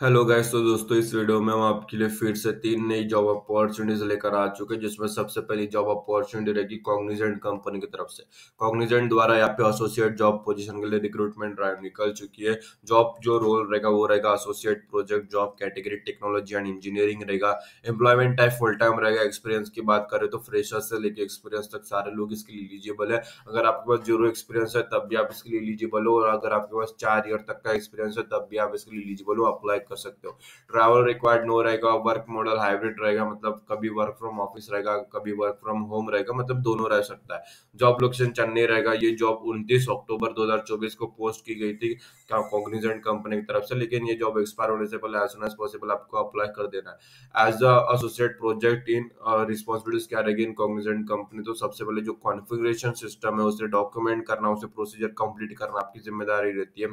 Hello guys. तो दोस्तों, इस वीडियो में हम आपके लिए फिर से तीन नई जॉब अपॉर्चुनिटीज लेकर आ चुके हैं, जिसमें सबसे पहली जॉब अपॉर्चुनिटी रहेगी कॉग्निजेंट कंपनी की तरफ से। कॉग्निजेंट द्वारा यहाँ पे एसोसिएट जॉब पोजीशन के लिए रिक्रूटमेंट ड्राइव निकल चुकी है। जॉब जो रोल रहेगा वो रहेगा associate project job category technology and engineering रहेगा। एम्प्लॉयमेंट टाइप फुल टाइम रहेगा। एक्सपीरियंस की बात करें तो फ्रेशर से लेकर एक्सपीरियंस तक सारे लोग इसके लिए एलिजिबल है। अगर आपके पास जीरो एक्सपीरियंस है तब भी आप इसके लिए एलिजिबल हो, और अगर आपके पास 4 ईयर तक का एक्सपीरियंस है तब भी आप इसके लिए एलिजिबल हो, अप्लाई कर सकते हो। ट्रैवल रिक्वायर्ड नो रहेगा। वर्क मॉडल हाइब्रिड रहेगा, मतलब कभी वर्क फ्रॉम ऑफिस रहेगा, कभी वर्क फ्रॉम होम रहेगा, मतलब दोनों रह सकता है। जॉब लोकेशन चेन्नई रहेगा। ये जॉब 29 अक्टूबर 2024 को पोस्ट की गई थी कॉग्निजेंट कंपनी की तरफ से, लेकिन ये जॉब एक्सपायर होने से पहले एज सुन एज पॉसिबल आपको अप्लाई कर देना है। As the associate project in responsibilities क्या रहेगी इन कॉग्निजेंट कंपनी, तो सबसे पहले जो कॉन्फ़िगरेशन सिस्टम है उसे डॉक्यूमेंट करना, उसे प्रोसीजर कंप्लीट करना आपकी जिम्मेदारी रहती है।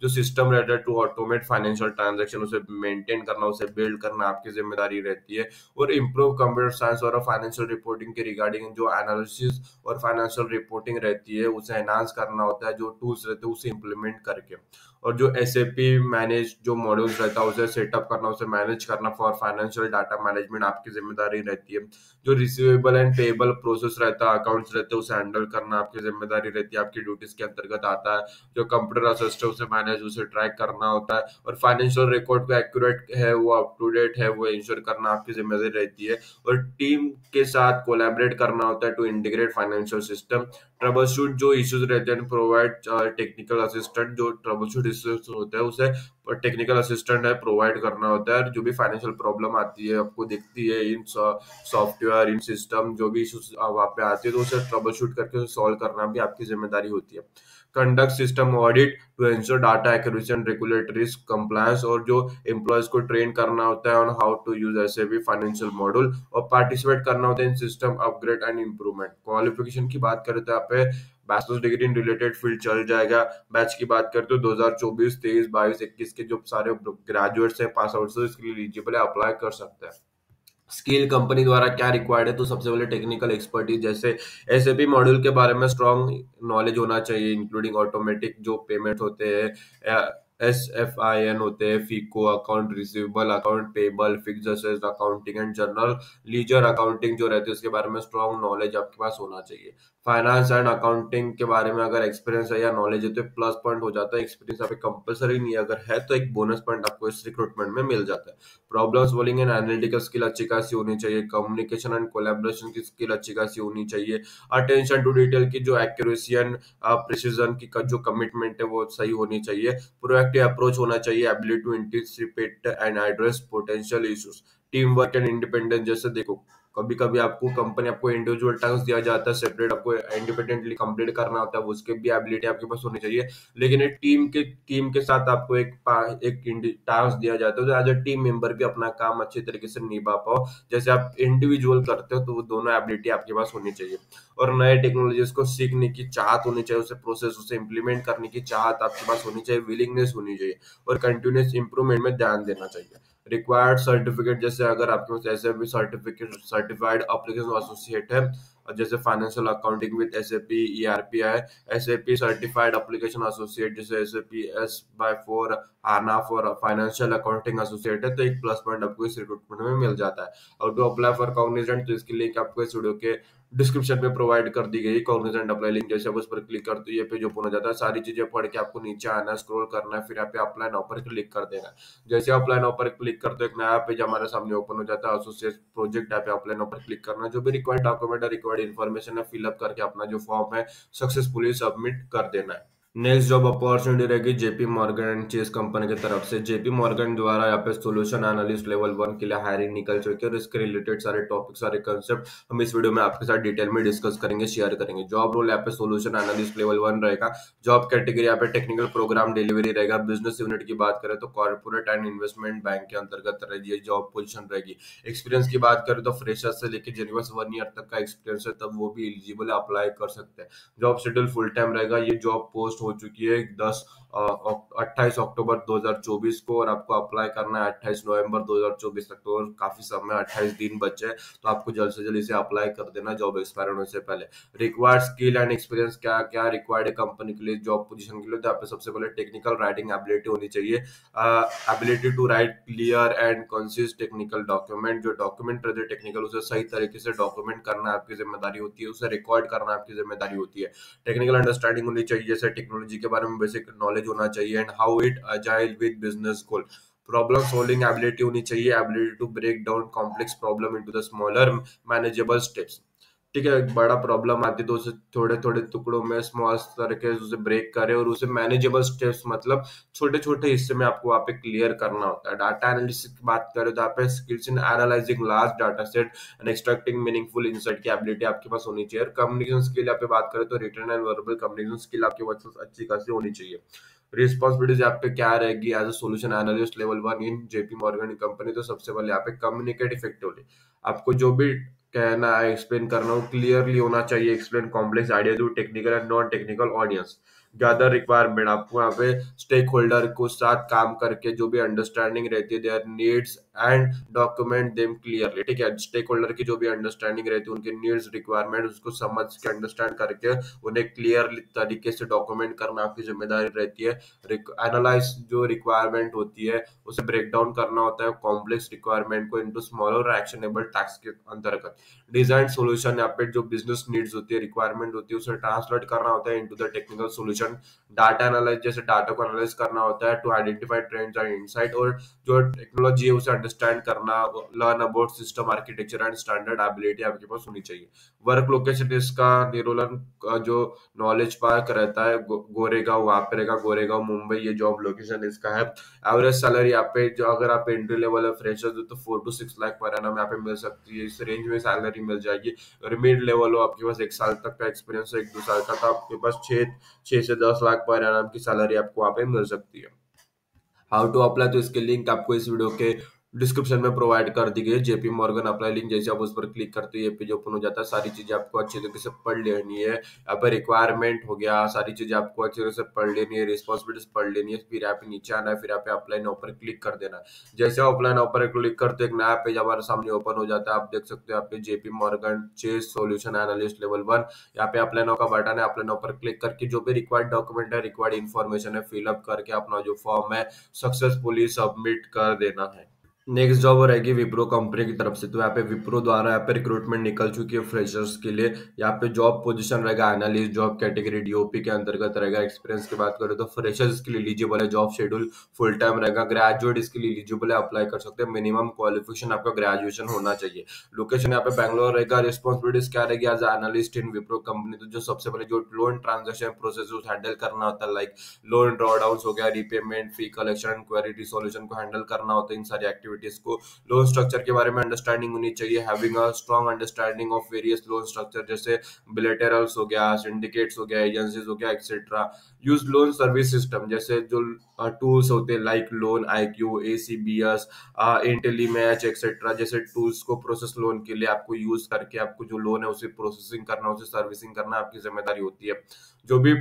जो सिस्टम रहता है टू ऑटोमेट फाइनेंशियल ट्रांजैक्शन, उसे मेंटेन करना, उसे बिल्ड करना आपकी जिम्मेदारी रहती है। और इम्प्रूव कंप्यूटर साइंस और फाइनेंशियल रिपोर्टिंग के रिगार्डिंग जो एनालिसिस और फाइनेंशियल रिपोर्टिंग रहती है उसे एनहांस करना होता है, जो टूल्स रहते हैं उसे इम्प्लीमेंट करके। और जो एसएपी मैनेज जो मॉड्यूल्स रहता है उसे सेटअप करना, उसे मैनेज करना फॉर फाइनेंशियल डाटा मैनेजमेंट आपकी जिम्मेदारी रहती है। जो रिसीवेबल एंड पेबल प्रोसेस रहता है, अकाउंट्स रहते हैं, उसे हैंडल करना आपकी जिम्मेदारी रहती है, आपकी ड्यूटीज के अंतर्गत आता है। जो कंप्यूटर असिस्ट है उसे मैनेज, उसे ट्रैक करना होता है। और फाइनेंशियल रिकॉर्ड को एक्यूरेट है, वो अप टू डेट है, वो इंश्योर करना आपकी जिम्मेदारी रहती है। और टीम के साथ कोलैबोरेट करना होता है to integrate financial system. Troubleshoot जो इश्यूज रहते हैं, प्रोवाइड टेक्निकल असिस्टेंट, जो ट्रबल शूट इश्यूज होते हैं उसे टेक्निकल असिस्टेंट है प्रोवाइड करना होता है। जो भी फाइनेंशियल प्रॉब्लम आती है आपको दिखती है इन सॉफ्टवेयर इन सिस्टम, जो भी इश्यूज वहाँ पे आती है तो उसे ट्रबल शूट करके उसे सॉल्व करना भी आपकी जिम्मेदारी होती है। Conduct system audit to ensure data accuracy and regulatory compliance, और जो एम्प्लॉयज को ट्रेन करना होता है on how to use SAP financial module, और पार्टिसिपेट करना होता है in system upgrade and improvement. Qualification की बात करें तो यहाँ पे bachelor's degree in related field चल जाएगा। बैच की बात करते हो 2024 23 22 21 के जो सारे ग्रेजुएट्स हैं पास आउट से इसके लिए एलिजिबल है, अप्लाई कर सकते हैं। स्किल कंपनी द्वारा क्या रिक्वायर्ड है, तो सबसे पहले टेक्निकल एक्सपर्टीज, जैसे एसएपी मॉड्यूल के बारे में स्ट्रॉन्ग नॉलेज होना चाहिए, इंक्लूडिंग ऑटोमेटिक जो पेमेंट होते हैं, SFIN होते हैं, FICO account receivable, account payable, fixed assets accounting and general ledger accounting जो रहती है उसके बारे में स्ट्रॉन्ग नॉलेज आपके पास होना चाहिए। फाइनेंस एंड अकाउंटिंग के बारे में अगर एक्सपीरियंस है या नॉलेज है तो प्लस पॉइंट हो जाता है। एक्सपीरियंस यहाँ पे कंपलसरी नहीं है, अगर है तो एक बोनस पॉइंट आपको इस रिक्रूटमेंट में मिल जाता है। Problem solving and analytical skill अच्छी खासी होनी चाहिए। कम्युनिकेशन एंड कोलैबोरेशन की स्किल अच्छी खासी होनी चाहिए। अटेंशन टू डिटेल की जो एक्यूरेसी एंड प्रिसीजन की जो कमिटमेंट है वो सही होनी चाहिए। प्रोएक्टिव अप्रोच होना चाहिए। Ability to anticipate and address potential issues. Team work and independence, जैसे देखो कभी कभी आपको कंपनी आपको इंडिविजुअल टास्क दिया जाता है, सेपरेट आपको इंडिपेंडेंटली कंप्लीट करना होता है, उसके भी एबिलिटी आपके पास होनी चाहिए। लेकिन एक टीम के साथ आपको एक टास्क दिया जाता है तो एज अ टीम मेंबर भी अपना काम अच्छे तरीके से निभा पाओ। जैसे आप इंडिविजुअल करते हो तो वो दोनों एबिलिटी आपके पास होनी चाहिए। और नए टेक्नोलॉजीज को सीखने की चाहत होनी चाहिए, उसे प्रोसेस उसे इम्प्लीमेंट करने की चाहत आपके पास होनी चाहिए, विलिंगनेस होनी चाहिए। और कंटिन्यूस इंप्रूवमेंट में ध्यान देना चाहिए। रिक्वायर्ड सर्टिफिकेट, जैसे अगर आपके पास ऐसे भी सर्टिफिकेट सर्टिफाइड एप्लीकेशन एसोसिएट है, जैसे financial accounting with SAP ERP है, एसएपी सर्टिफाइड एप्लीकेशन एसोसिएट जैसे एसएपी S/4 आना फॉर फाइनेंशियल अकाउंटिंग एसोसिएट है, तो एक प्लस पॉइंट आपको इस रिक्रूटमेंट में मिल जाता है। और टू अप्लाई फॉर कॉग्निजेंट, तो इसकी लिंक आपको इस वीडियो के डिस्क्रिप्शन में प्रोवाइड कर दी गई। कॉग्निजेंट अप्लाई लिंक, जैसे आप उस पर क्लिक करते हो ये पेज ओपन हो जाता है। सारी चीजें पढ़ के आपको नीचे आना है, स्क्रॉल करना है, फिर यहाँ पे अप्लाई नाउ पर क्लिक कर देना है। जैसे अप्लाई नाउ पर क्लिक करते हो एक नया पेज हमारे सामने ओपन हो जाता है। एसोसिएट प्रोजेक्ट यहाँ पे अप्लाई नाउ पर क्लिक करना है। जो भी रिक्वायर्ड डॉक्यूमेंट है, रिक्वायर्ड इन्फॉर्मेशन है, फिलअप करके अपना जो फॉर्म है सक्सेसफुली सबमिट कर देना है। नेक्स्ट जॉब अपॉर्चुनिटी रहेगी JP Morgan and Chase company की तरफ से। जेपी मॉर्गन द्वारा यहाँ पे सोल्यूशन एनालिस्ट लेवल 1 के लिए हायरिंग निकल चुकी है, और इसके रिलेटेड सारे टॉपिक सारे कंसेप्ट हम इस वीडियो में आपके साथ डिटेल में डिस्कस करेंगे, शेयर करेंगे। जॉब रोल यहाँ पे सोल्यूशन एनालिस्ट लेवल 1 रहेगा। जॉब कैटेगरी यहाँ पे टेक्निकल प्रोग्राम डिलीवरी रहेगा। बिजनेस यूनिट की बात करें तो कॉर्पोरेट एंड इन्वेस्टमेंट बैंक के अंतर्गत रहेगी जॉब पोजीशन रहेगी। एक्सपीरियंस की बात करें तो फ्रेशर से लेकर जिनके पास 1 ईयर तक का एक्सपीरियंस है तब वो भी एलिजिबल अप्लाई कर सकते हैं। जॉब शेड्यूल फुल टाइम रहेगा। ये जॉब पोस्ट पोस्ट हो चुकी है 28 अक्टूबर 2024 को, और आपको अप्लाई करना है 28 नवंबर 2024 तक। तो काफी समय, 28 दिन बचे हैं, तो आपको जल्द से जल्द इसे अप्लाई कर देना जॉब एक्सपायर होने से पहले। रिक्वायर्ड स्किल एंड एक्सपीरियंस क्या क्या रिक्वायर्ड है कंपनी के लिए, जॉब पोजीशन के लिए? तो यहाँ पे सबसे पहले टेक्निकल राइटिंग एबिलिटी होनी चाहिए, ability to write clear and concise technical document. जो डॉक्यूमेंट रहते हैं टेक्निकल, उसे सही तरीके से डॉक्यूमेंट करना आपकी जिम्मेदारी होती है, उसे रिकॉर्ड करना आपकी जिम्मेदारी होती है। टेक्निकल अंडरस्टैंडिंग होनी चाहिए, जैसे टेक्नोलॉजी के बारे में बेसिक नॉलेज होना चाहिए, and how it agile with business goal. Problem solving ability होनी चाहिए, ability to break down complex problem into the smaller manageable steps. ठीक है, एक बड़ा प्रॉब्लम आती है तो उसे थोड़े थोड़े टुकड़ों में, स्मॉल करके उसे ब्रेक करे, और उसे मैनेजेबल स्टेप्स मतलब छोटे छोटे हिस्से में आपको वहाँ पे क्लियर करना होता है। डाटा एनालिसिस की बात करें तो आप skills in analysing large data set and extracting meaningful insight की एबिलिटी आपके पास होनी चाहिए। और कम्युनिकेशन स्किल यहाँ पे बात करें तो written and verbal communication skill आपके पास अच्छी खासी होनी चाहिए। रिस्पॉन्सिबिलिटीज आप पे क्या रहेगी as a solution analyst level 1 in JP Morgan company? तो सबसे पहले यहाँ पे कम्युनिकेट इफेक्टिवली। आपको जो भी कहना है, एक्सप्लेन करना हो, क्लियरली होना चाहिए। Explain complex idea to technical and non technical audience. Gather requirement, आपको यहाँ पे स्टेक होल्डर को साथ काम करके जो भी अंडरस्टैंडिंग रहती है there needs and document them clearly. ठीक है, स्टेक होल्डर की जो भी अंडरस्टैंडिंग रहती है, उनके नीड्स रिक्वायरमेंट उसको समझ के अंडरस्टैंड करके उन्हें क्लियरली तरीके से डॉक्यूमेंट करना आपकी जिम्मेदारी रहती है। एनालाइज जो रिक्वायरमेंट होती है उसे ब्रेक डाउन करना होता है कॉम्प्लेक्स रिक्वायरमेंट को इनटू स्मॉलर एक्शनेबल टास्क के अंतर्गत। डिजाइन सॉल्यूशन, यहाँ पे जो बिजनेस नीड्स होती है, रिक्वायरमेंट होती है, उसे ट्रांसलेट करना होता है into the technical solution. Data analyse, जैसे डाटा को एनालाइज करना होता है to identify trends and insight. और जो टेक्नोलॉजी है उसे अंडरस्टैंड करना, learn about system architecture and standard ability आपके पास होनी चाहिए। वर्क लोकेशन, इसका निरोलन जो नॉलेज पार्क रहता है गोरेगांव, वहां पे रहेगा, गोरेगांव मुंबई, ये जॉब लोकेशन इसका है। एवरेज सैलरी यहाँ पे, जो अगर आप एंट्री लेवल है, फ्रेशर हो, तो 4 to 6 लाख पर एनम यहाँ पे मिल सकती है, इस रेंज में सैलरी मिल जाएगी। अगर मिड लेवल हो, आपके पास 1 साल तक का एक्सपीरियंस है, 1-2 साल का, तो आपके पास 6 से 10 लाख पर एनम की सैलरी आपको वहाँ पे मिल सकती है। हाउ टू अप्लाई, तो इसके लिंक आपको इस वीडियो के डिस्क्रिप्शन में प्रोवाइड कर दी गई है। जेपी मॉर्गन अप्लाई लिंक, जैसे आप उस पर क्लिक करते हो ये पेज ओपन हो जाता है। सारी चीजें आपको अच्छी तरीके से पढ़ लेनी है। यहाँ पर रिक्वायरमेंट हो गया, सारी चीजें आपको अच्छी तरह से पढ़ लेनी है, रिस्पॉन्सिबिलिटीज पढ़ लेनी है। फिर यहाँ पे नीचे आना है, फिर यहाँ पे अप्लाई नाउ पर क्लिक कर देना है। जैसे अप्लाई नाउ पर क्लिक करते एक नया पेज हमारे सामने ओपन हो जाता है। आप देख सकते हो यहाँ पे JP Morgan Chase solution analyst level 1, यहाँ पे अप्लाई नाउ का बटन है। अप्लाई नाउ पर क्लिक करके जो भी रिक्वायर्ड डॉक्यूमेंट है, रिक्वायर्ड इन्फॉर्मेशन है, फिलअप करके अपना जो फॉर्म है सक्सेसफुली सबमिट कर देना है। नेक्स्ट जॉब रहेगी विप्रो कंपनी की तरफ से। तो यहाँ पे विप्रो द्वारा यहाँ पे रिक्रूटमेंट निकल चुकी है फ्रेशर्स के लिए। यहाँ पे जॉब पोजीशन रहेगा एनालिस्ट, जॉब कैटेगरी डीओपी के अंतर्गत रहेगा। एक्सपीरियंस की बात करें तो फ्रेशर्स के लिए एलिजिबल है। जॉब शेड्यूल फुल टाइम रहेगा। ग्रेजुएट इसके लिए एलिजिबल है, अप्लाई कर सकते हैं। मिनिमम क्वालिफिकेशन आपका ग्रेजुएशन होना चाहिए। लोकेशन यहाँ पे बैंगलोर रहेगा। रिस्पॉन्सिबिलिटीज क्या रहेगी एज एनालिस्ट इन विप्रो कंपनी? तो जो सबसे पहले जो लोन ट्रांजेक्शन प्रोसेस हैंडल करना होता है, लाइक लोन ड्रॉडाउन हो गया, रीपेमेंट, फी कलेक्शन, क्वेरी रिसोल्यूशन को हैंडल करना होता है। इन सारी एक्टिविटीज को, लोन स्ट्रक्चर के बारे में अंडरस्टैंडिंग होनी चाहिए। Having a strong understanding of various loan structure, जैसे बिलेटरल्स हो गया, सिंडिकेट्स हो गया, एजेंसीज हो गया, etcetera. Use loan service system, जैसे जो टूल्स होते हैं लाइक लोन आईक्यू, एसीबीएस, इंटेलीमैच एक्सेट्रा, जैसे टूल्स को प्रोसेस लोन के लिए आपको यूज करके आपको जो लोन है उसे प्रोसेसिंग करना, उसे सर्विसिंग करना आपकी जिम्मेदारी होती है। जो भी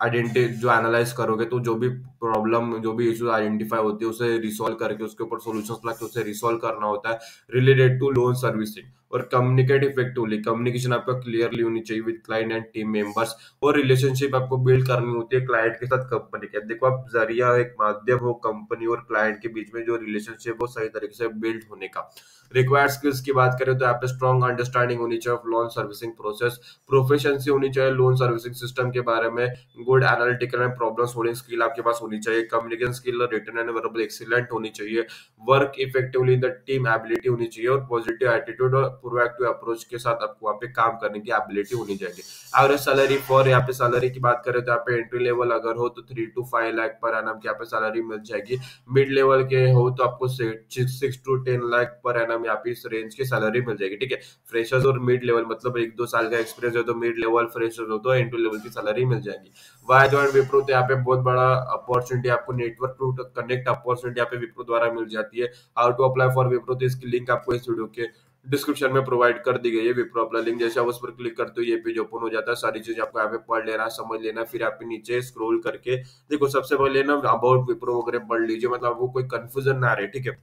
आइडेंटिटी जो एनालाइज करोगे, तो जो भी प्रॉब्लम, जो भी इश्यू आइडेंटिफाई होती है, उसे रिसॉल्व करके उसके ऊपर सॉल्यूशंस ला के उसे रिसॉल्व करना होता है रिलेटेड टू लोन सर्विसिंग। और कम्युनिकेट इफेक्टिवली, कम्युनिकेशन आपका क्लियरली होनी चाहिए with client and team members. और रिलेशनशिप आपको बिल्ड करनी होती है क्लाइंट के साथ, कंपनी के। देखो, आप जरिया, एक माध्यम हो कंपनी और क्लाइंट के बीच में जो रिलेशनशिप हो सही तरीके से बिल्ड होने का। रिक्वायर्ड स्किल्स की बात करें तो यहाँ पे स्ट्रॉन्ग अंडरस्टैंडिंग होनी चाहिए of loan servicing process, proficiency होनी चाहिए लोन सर्विसिंग सिस्टम के बारे में, good analytical and problem solving skill आपके पास होनी चाहिए, communication skill, written and verbal excellent होनी चाहिए, work effectively the team ability होनी चाहिए, और पॉजिटिव एटीट्यूड और प्रोएक्टिव अप्रोच के साथ आपको वहाँ पे काम करने की एबिलिटी होनी चाहिए। एवरेज सैलरी फॉर, यहाँ पे सैलरी की बात करें तो यहाँ पे एंट्री लेवल अगर हो तो 3 to 5 लाख पर एनम की यहाँ पे सैलरी मिल जाएगी। मिड लेवल के हो तो आपको 6 to 10 लाख पर एनम यहाँ पे इस रेंज की सैलरी मिल जाएगी। ठीक है, फ्रेशर्स और मिड लेवल मतलब 1-2 साल का एक्सपीरियंस हो तो मिड लेवल, फ्रेशर्स हो तो एंट्री लेवल की सैलरी मिल जाएगी। वाई जॉइन विप्रो, तो यहाँ पे बहुत बड़ा अपॉर्चुनिटी आपको नेटवर्क टू कनेक्ट अपॉर्चुनिटी यहाँ पे विप्रो द्वारा मिल जाती है। How to apply for Wipro, तो इसकी लिंक आपको इस वीडियो के डिस्क्रिप्शन में प्रोवाइड कर दी गई है विप्रो अप्लाई लिंक। जैसे आप उस पर क्लिक करते हो ये पेज ओपन हो जाता है, सारी चीज आपको यहाँ पे पढ़ लेना है, समझ लेना है। फिर आप नीचे स्क्रॉल करके देखो, सबसे पहले ना अबाउट विप्रो वगैरह पढ़ लीजिए, मतलब आपको कोई कंफ्यूजन ना रहे, ठीक है।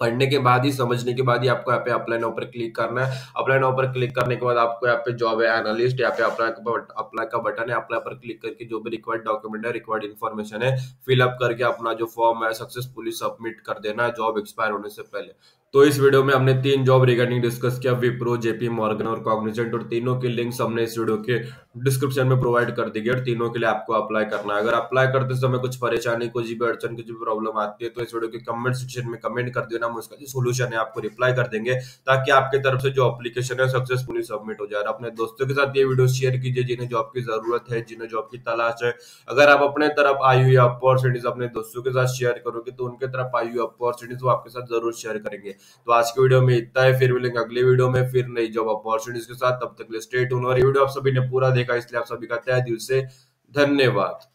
पढ़ने के बाद ही, समझने के बाद ही आपको यहाँ पे अप्लाई नाउ पर क्लिक करना है। अप्लाई नाउ पर क्लिक करने के बाद आपको यहाँ पे जॉब है एनालिस्ट, यहाँ पे अप्लाई का बटन है। अप्लाई पर क्लिक करके जो भी रिक्वायर्ड डॉक्यूमेंट है, रिक्वायर्ड इन्फॉर्मेशन है, फिलअप करके अपना जो फॉर्म है सक्सेसफुली सबमिट कर देना है जॉब एक्सपायर होने से पहले। तो इस वीडियो में हमने 3 जॉब रिगार्डिंग डिस्कस किया, विप्रो, जेपी मॉर्गन और कॉग्निजेंट, और तीनों के लिंक्स हमने इस वीडियो के डिस्क्रिप्शन में प्रोवाइड कर दी गई, और तीनों के लिए आपको अप्लाई करना है। अगर अप्लाई करते समय कुछ परेशानी, कुछ भी अड़चन, कुछ भी प्रॉब्लम आती है तो इस वीडियो के कमेंट सेक्शन में कमेंट कर देना, हम उसका जो सोल्यूशन है आपको रिप्लाई कर देंगे, ताकि आपकी तरफ से जो एप्लीकेशन है सक्सेसफुली सबमिट हो जाए। और अपने दोस्तों के साथ ये वीडियो शेयर कीजिए जिन्हें जॉब की जरूरत है, जिन्हें जॉब की तलाश है। अगर आप अपने तरफ आई हुई अपॉर्चुनिटीज अपने दोस्तों के साथ शेयर करोगे तो उनके तरफ आई हुई अपॉर्चुनिटीज वो आपके साथ जरूर शेयर करेंगे। तो आज की वीडियो में इतना है, फिर मिलेंगे अगली वीडियो में फिर नई जॉब अपॉर्चुनिटीज के साथ। तब तक के लिए स्टे ट्यून। और ये वीडियो आप सभी ने पूरा देखा, इसलिए आप सभी का तहे दिल से धन्यवाद।